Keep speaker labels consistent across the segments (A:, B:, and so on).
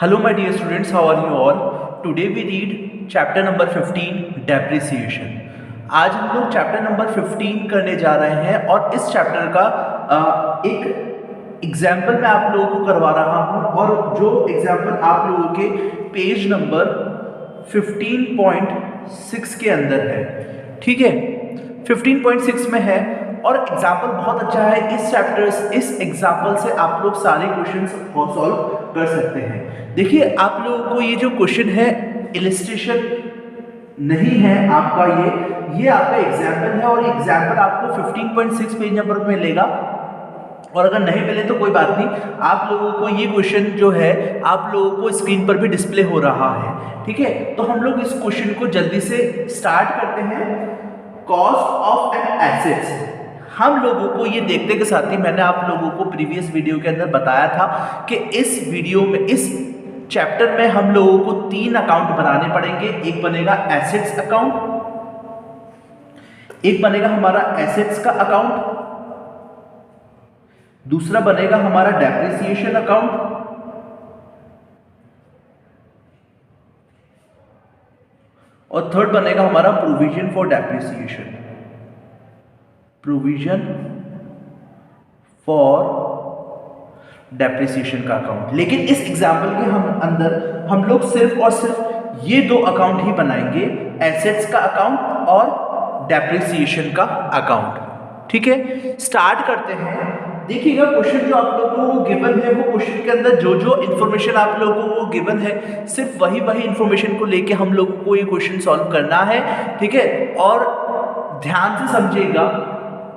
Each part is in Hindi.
A: Hello my dear students, how are you all? Today we read chapter number 15 depreciation. आज हम लोग चैप्टर नंबर 15 करने जा रहे हैं और इस चैप्टर का एक एग्जाम्पल मैं आप लोगों को करवा रहा हूं और जो एग्जाम्पल आप लोगों के पेज नंबर 15.6 के अंदर है, ठीक है, 15.6 में है और एग्जाम्पल बहुत अच्छा है। इस एग्जाम्पल से आप लोग सारे क्वेश्चंस सॉल्व कर सकते हैं। देखिए आप लोगों को ये जो क्वेश्चन है इलिस्ट्रेशन नहीं है आपका, ये आपका एग्जाम्पल है और एग्जाम्पल आपको 15.6 पेज नंबर में मिलेगा और अगर नहीं मिले तो कोई बात नहीं, आप लोगों को ये क्वेश्चन जो है आप लोगों को स्क्रीन पर भी डिस्प्ले हो रहा है, ठीक है। तो हम लोग इस क्वेश्चन को जल्दी से स्टार्ट करते हैं। कॉस्ट ऑफ एन एसेट्स, हम लोगों को ये देखते के साथ ही मैंने आप लोगों को प्रीवियस वीडियो के अंदर बताया था कि इस वीडियो में, इस चैप्टर में हम लोगों को 3 अकाउंट बनाने पड़ेंगे। एक बनेगा एसेट्स अकाउंट, एक बनेगा हमारा एसेट्स का अकाउंट, दूसरा बनेगा हमारा डेप्रिसिएशन अकाउंट और थर्ड बनेगा हमारा provision for depreciation, provision for depreciation का अकाउंट। लेकिन इस एग्जाम्पल के अंदर हम लोग सिर्फ और सिर्फ ये 2 अकाउंट ही बनाएंगे, एसेट्स का अकाउंट और डेप्रिसिएशन का अकाउंट, ठीक है। स्टार्ट करते हैं। देखिएगा क्वेश्चन जो आप लोगों को गिवन है, वो क्वेश्चन के अंदर जो जो इन्फॉर्मेशन आप लोगों को गिवन है, सिर्फ वही इन्फॉर्मेशन को लेके हम लोगों को ये क्वेश्चन सॉल्व करना है, ठीक है। और ध्यान से समझिएगा,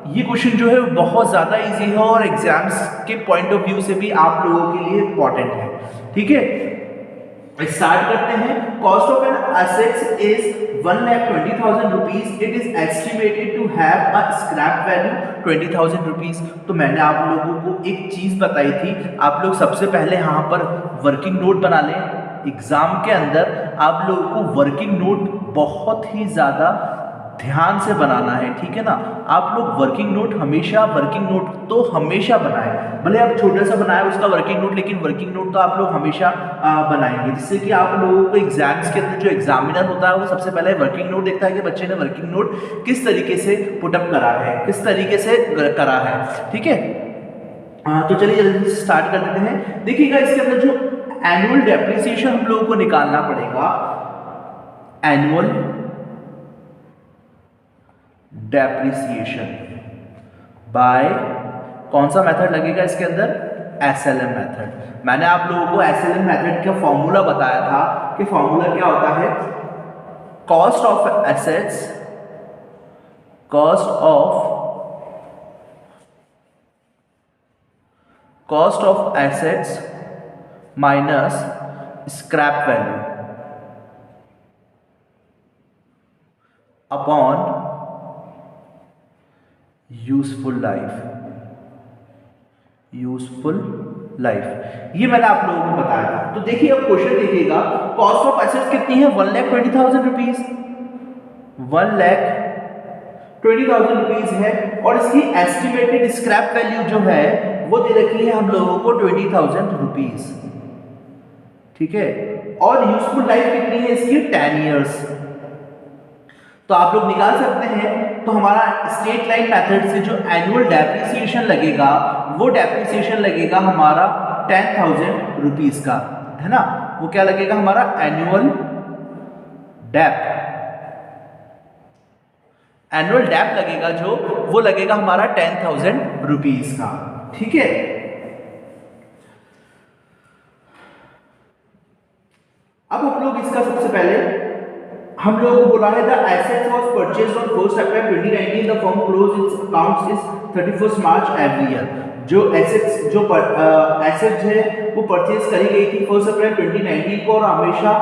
A: ये क्वेश्चन जो है बहुत ज़्यादा इजी है और एग्जाम्स के पॉइंट ऑफ व्यू से भी आप लोगों के लिए इंपॉर्टेंट है, ठीक है। स्टार्ट करते हैं। Cost of an assets is 1,20,000 rupees. It is estimated to have a scrap value 20,000 rupees. तो मैंने आप लोगों को एक चीज बताई थी, आप लोग सबसे पहले यहाँ पर वर्किंग नोट बना लें। एग्जाम के अंदर आप लोगों को वर्किंग नोट बहुत ही ज्यादा ध्यान से बनाना है, ठीक है ना। आप लोग वर्किंग नोट तो हमेशा बनाएं, भले आप छोटा सा बनाए उसका वर्किंग नोट, लेकिन वर्किंग नोट तो आप लोग हमेशा बनाएंगे, जिससे कि आप लोगों को एग्जाम्स के अंदर जो एग्जामिनर होता है वो सबसे पहले वर्किंग नोट देखता है कि बच्चे ने वर्किंग नोट किस तरीके से पुटअप करा है, किस तरीके से करा है, ठीक है। तो चलिए जल्दी से स्टार्ट कर देते हैं। देखिएगा इसके अंदर जो एनुअल डेप्रिसिएशन हम लोगों को निकालना पड़ेगा, एनुअल डेप्रिसिएशन बाय कौन सा मेथड लगेगा इसके अंदर, एसएलएम मेथड। मैंने आप लोगों को एसएलएम मेथड का फॉर्मूला बताया था कि फॉर्मूला क्या होता है, cost of assets, cost of assets minus scrap value upon useful life. ये मैंने आप लोगों को बताया था। तो देखिए अब क्वेश्चन देखिएगा, कॉस्ट ऑफ एसेट्स कितनी है, 1,20,000 रुपीज, 1,20,000 रुपीज है और इसकी एस्टिमेटेड स्क्रैप वैल्यू जो है वो दे रखी है हम लोगों को 20,000 रुपीज, ठीक है। और यूजफुल लाइफ कितनी है इसकी, 10 ईयर्स। तो आप लोग निकाल सकते हैं। तो हमारा स्ट्रेट लाइन मेथड से जो एनुअल डेप्रिसिएशन लगेगा वो डेप्रिसिएशन लगेगा हमारा 10,000 रुपीज का, है ना। वो क्या लगेगा हमारा एनुअल डेप लगेगा, जो वो लगेगा हमारा 10,000 रुपीज का, ठीक है। अब हम लोग इसका सबसे पहले हम लोगों को बोला है the assets was purchased on 1 September 2019, the firm close it's accounts is 31 March every year. जो एसेट्स है वो परचेज करी गई थी 1 अप्रैल 2019 को और हमेशा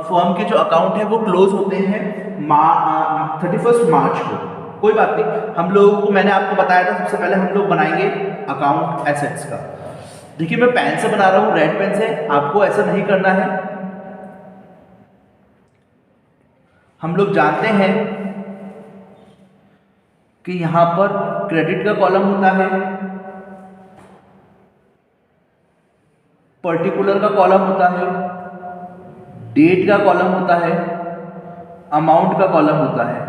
A: फर्म के जो अकाउंट है वो क्लोज होते हैं 31 मार्च को। कोई बात नहीं, हम लोगों को मैंने आपको बताया था सबसे पहले हम लोग बनाएंगे अकाउंट एसेट्स का। देखिए मैं पेन से बना रहा हूँ, रेड पेन से, आपको ऐसा नहीं करना है। हम लोग जानते हैं कि यहां पर क्रेडिट का कॉलम होता है पर्टिकुलर का कॉलम होता है, डेट का कॉलम होता है, अमाउंट का कॉलम होता है,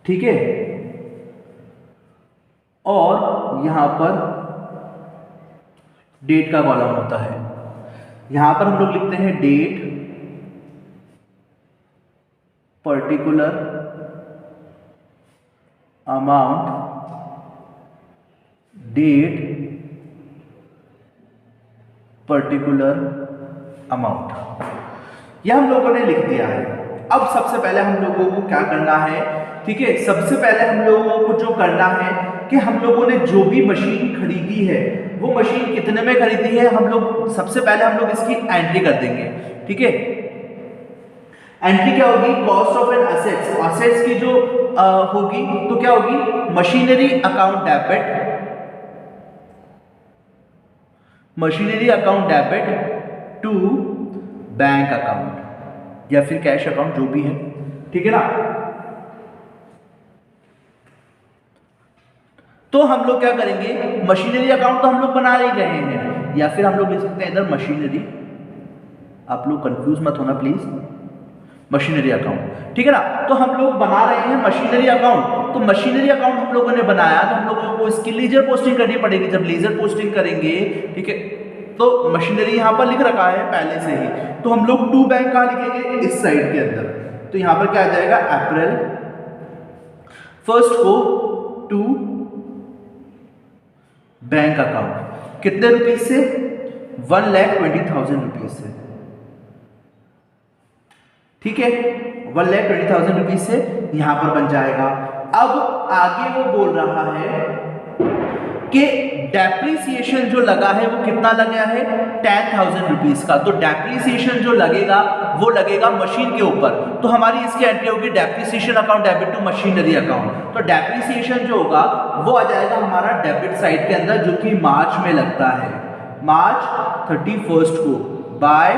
A: ठीक है। और यहां पर डेट का कॉलम होता है। यहां पर हम लोग लिखते हैं date, particular, amount, date, particular, amount, यह हम लोगों ने लिख दिया है। अब सबसे पहले हम लोगों को क्या करना है, ठीक है, सबसे पहले हम लोगों को जो करना है कि हम लोगों ने जो भी मशीन खरीदी है वो मशीन कितने में खरीदी है, हम लोग सबसे पहले हम लोग इसकी एंट्री कर देंगे, ठीक है। एंट्री क्या होगी, cost of an assets, assets की जो होगी तो क्या होगी, machinery account debit, machinery account debit to bank account या फिर कैश अकाउंट जो भी है, ठीक है ना। तो हम लोग क्या करेंगे, मशीनरी अकाउंट तो हम लोग बना ही रहे हैं, या फिर हम लोग लिख सकते हैं इधर मशीनरी, आप लोग कंफ्यूज मत होना प्लीज, मशीनरी अकाउंट, ठीक है ना। तो हम लोग बना रहे हैं मशीनरी अकाउंट, तो मशीनरी अकाउंट हम लोगों ने बनाया तो हम लोगों को इसकी लीजर पोस्टिंग करनी पड़ेगी। जब लीजर पोस्टिंग करेंगे, ठीक है, तो मशीनरी यहां पर लिख रखा है पहले से ही, तो हम लोग टू बैंक कहां लिखेंगे, इस साइड के अंदर। तो यहां पर क्या आ जाएगा, अप्रैल फर्स्ट को टू बैंक अकाउंट, कितने रुपीज से, 1,20,000 रुपीज से, ठीक है, 1,20,000 रुपीज से यहां पर बन जाएगा। अब आगे वो बोल रहा है कि डेप्रिसिएशन जो लगा है वो कितना लगा है, 10,000 रुपीज का। तो डेप्रिसिएशन जो लगेगा वो लगेगा मशीन के ऊपर, तो हमारी इसकी एंट्री होगी depreciation account debit to machinery account. तो डेप्रिसिएशन जो होगा वो आ जाएगा हमारा डेबिट साइड के अंदर, जो कि मार्च में लगता है, मार्च 31 को, बाय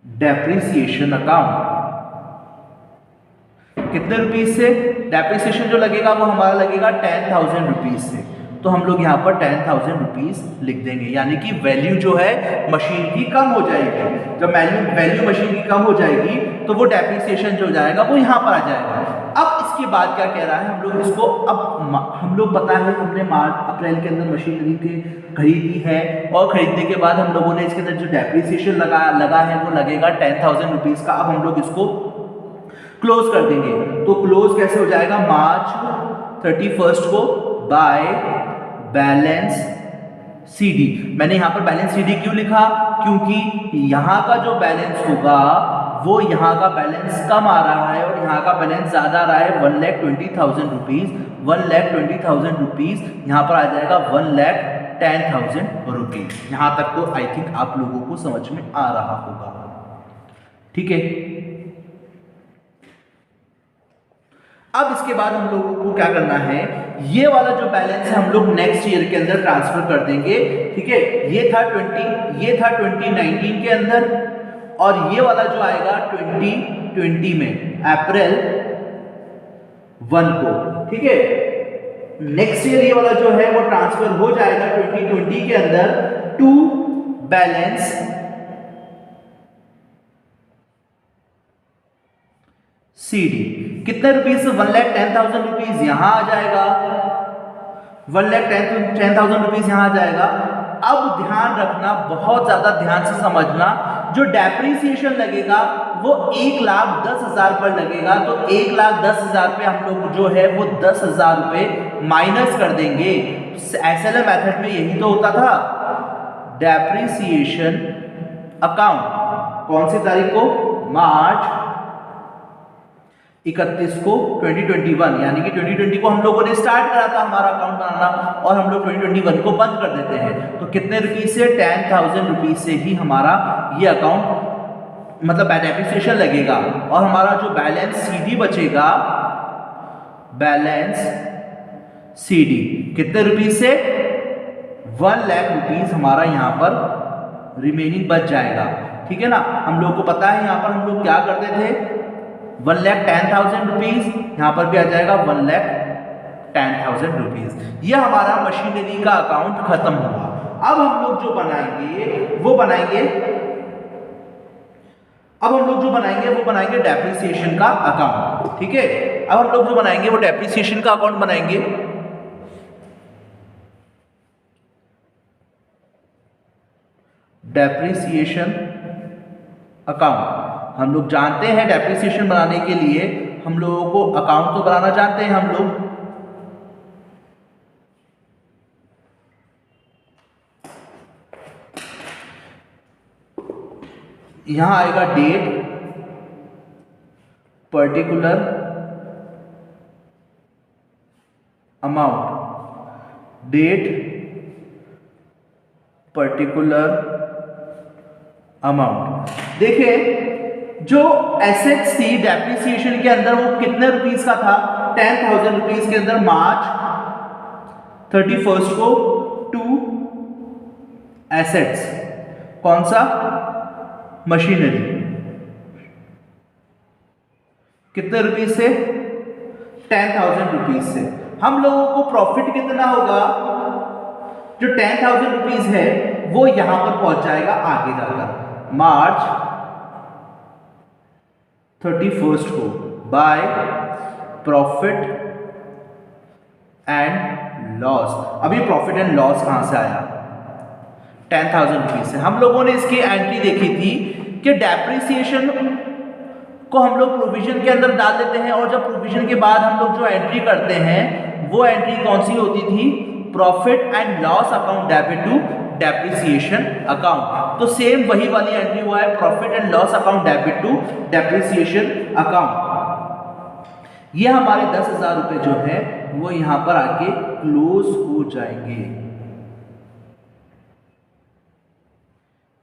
A: डेप्रिसिएशन अकाउंट। कितने रुपीज से, डेप्रिसिएशन जो लगेगा वो हमारा लगेगा 10,000 रुपीज से, तो हम लोग यहाँ पर 10,000 रुपीज लिख देंगे, यानी कि वैल्यू जो है मशीन की कम हो जाएगी। जब वैल्यू मशीन की कम हो जाएगी तो वो डेप्रिसिएशन जो हो जाएगा वो यहाँ पर आ जाएगा। अब इसके बाद क्या कह रहा है, हम लोग इसको, अब हम लोग पता है हमने मार्च अप्रैल के अंदर मशीनरी के खरीदी है, और खरीदने के बाद हम लोगों ने इसके अंदर जो डेप्रिसिएशन लगा है वो लगेगा 10,000 रुपीज का। अब हम लोग इसको क्लोज कर देंगे, तो क्लोज कैसे हो जाएगा, मार्च 31 को बाय बैलेंस सीडी। मैंने यहां पर बैलेंस सीडी क्यों लिखा, क्योंकि यहां का जो बैलेंस होगा वो यहाँ का बैलेंस कम आ रहा है और यहाँ का बैलेंस ज्यादा आ रहा है, 1,20,000 रुपीज, 1,20,000 रुपीज यहाँ पर आ जाएगा 1,10,000 रुपीज। यहाँ तक तो आई थिंक आप लोगों को समझ में आ रहा होगा, ठीक है। अब इसके बाद हम लोगों को क्या करना है, ये वाला जो बैलेंस है हम लोग नेक्स्ट ईयर के अंदर ट्रांसफर कर देंगे, ठीक है। ये था 2019 के अंदर, और ये वाला जो आएगा 2020 में अप्रैल 1 को, ठीक है। नेक्स्ट ईयर ये वाला जो है वो ट्रांसफर हो जाएगा 2020 के अंदर टू बैलेंस सीडी। कितने रुपीज से, 1,10,000 रुपीज यहां आ जाएगा, 1,10,000 रुपीज यहां आ जाएगा। अब ध्यान रखना, बहुत ज्यादा ध्यान से समझना, जो डेप्रिसिएशन लगेगा वो 1,10,000 पर लगेगा, तो 1,10,000 पे हम लोग जो है वो 10,000 रुपए माइनस कर देंगे। एसएलएम मेथड में यही तो होता था, डेप्रिसिएशन अकाउंट कौन सी तारीख को, मार्च 31 को 2021, यानी कि 2020 को हम लोगों ने स्टार्ट करा था हमारा अकाउंट बनाना, और हम लोग 2021 को बंद कर देते हैं। तो कितने रुपीज से, 10,000 रुपीज से ही हमारा ये अकाउंट मतलब डेप्रिसिएशन लगेगा, और हमारा जो बैलेंस सीडी बचेगा, बैलेंस सीडी कितने रुपीज से, 1 लाख रुपीज हमारा यहाँ पर रिमेनिंग बच जाएगा, ठीक है ना। हम लोग को पता है यहाँ पर हम लोग क्या करते थे, 1,10,000 रुपीज, यहाँ पर भी आ जाएगा 1,10,000 रुपीज। यह हमारा मशीनरी का अकाउंट खत्म हुआ। अब हम लोग जो बनाएंगे वो बनाएंगे डेप्रिसिएशन का अकाउंट। ठीक है, अब हम लोग जो बनाएंगे वो डेप्रिसिएशन का अकाउंट बनाएंगे। डेप्रिसिएशन अकाउंट हम लोग जानते हैं, डेप्रिसिएशन बनाने के लिए हम लोगों को अकाउंट तो बनाना जानते हैं हम लोग। यहां आएगा date, particular amount, date particular amount. देखिए जो एसेट्स थी डेप्रिसिएशन के अंदर वो कितने रुपीस का था, 10,000 रुपीस के अंदर मार्च 31 को टू एसेट्स, कौन सा, मशीनरी, कितने रुपीस से, 10,000 रुपीस से। हम लोगों को प्रॉफिट कितना होगा, जो 10,000 रुपीस है वो यहां पर पहुंच जाएगा आगे जाकर मार्च 31 को बाय प्रॉफिट एंड लॉस। अभी प्रॉफिट एंड लॉस कहां से आया, 10,000 रुपीज से। हम लोगों ने इसकी एंट्री देखी थी कि डेप्रिसिएशन को हम लोग प्रोविजन के अंदर डाल देते हैं और जब प्रोविजन के बाद हम लोग जो एंट्री करते हैं वो एंट्री कौन सी होती थी, profit and loss account debit to depreciation account. तो सेम वही वाली एंट्री हुआ है, profit and loss account debit to depreciation account. ये हमारे 10,000 रुपए जो है वो यहां पर आके क्लोज हो जाएंगे।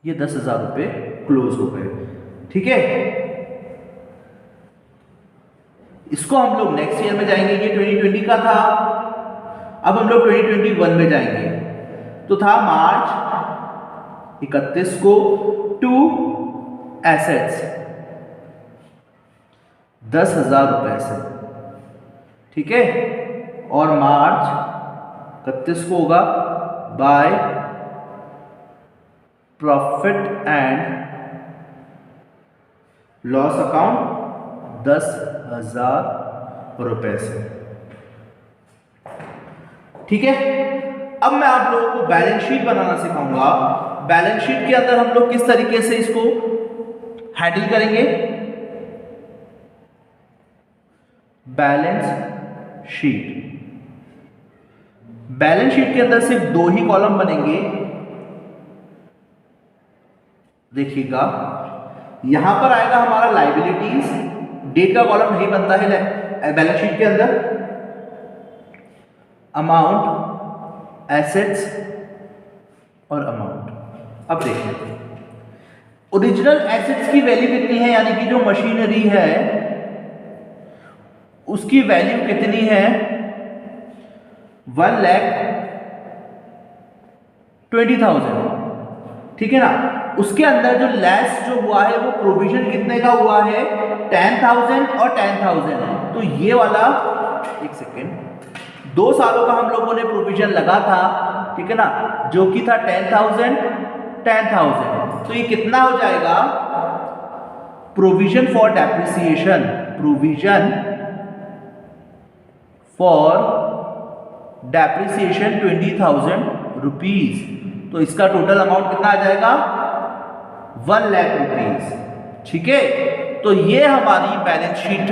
A: ये 10,000 रुपए क्लोज हो गए। ठीक है, इसको हम लोग नेक्स्ट ईयर में जाएंगे। ये 2020 का था, अब हम लोग 2021 में जाएंगे। तो था मार्च 31 को टू एसेट्स 10,000 रुपए से। ठीक है, और मार्च 31 को होगा by profit and loss account 10,000 रुपए से। ठीक है, अब मैं आप लोगों को बैलेंस शीट बनाना सिखाऊंगा। बैलेंस शीट के अंदर हम लोग किस तरीके से इसको हैंडल करेंगे। बैलेंस शीट, बैलेंस शीट के अंदर सिर्फ 2 ही कॉलम बनेंगे। देखिएगा, यहां पर आएगा हमारा लायबिलिटीज, डेट का कॉलम नहीं बनता है बैलेंस शीट के अंदर, अमाउंट, एसेट्स और अमाउंट। अब देखिए ओरिजिनल एसेट्स की वैल्यू कितनी है, यानी कि जो मशीनरी है उसकी वैल्यू कितनी है, 1,20,000। ठीक है ना, उसके अंदर जो लेस जो हुआ है वो प्रोविजन कितने का हुआ है, 10,000 और 10,000। तो ये वाला, एक सेकेंड, 2 सालों का हम लोगों ने प्रोविजन लगा था, ठीक है ना, जो कि था 10,000 10,000। तो ये कितना हो जाएगा, provision for depreciation, provision for depreciation 20,000 rupees. तो इसका टोटल अमाउंट कितना आ जाएगा, 1 लाख रुपीज। ठीक है, तो ये हमारी बैलेंस शीट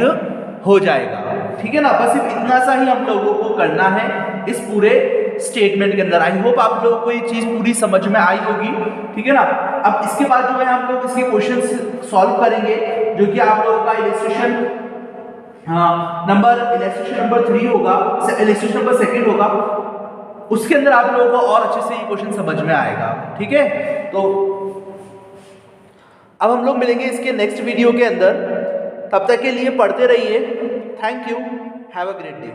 A: हो जाएगा। ठीक है ना, बस सिर्फ इतना सा ही हम लोगों को करना है इस पूरे स्टेटमेंट के अंदर। आई होप आप लोगों को ये चीज पूरी समझ में आई होगी। ठीक है ना, अब इसके बाद जो है हम लोग इसके क्वेश्चन सॉल्व करेंगे, जो कि आप लोगों का इलस्ट्रेशन नंबर 3 होगा, इलस्ट्रेशन नंबर 2 होगा। उसके अंदर आप लोगों को और अच्छे से ये क्वेश्चन समझ में आएगा। ठीक है, तो अब हम लोग मिलेंगे इसके नेक्स्ट वीडियो के अंदर। तब तक के लिए पढ़ते रहिए। Thank you, have a great day.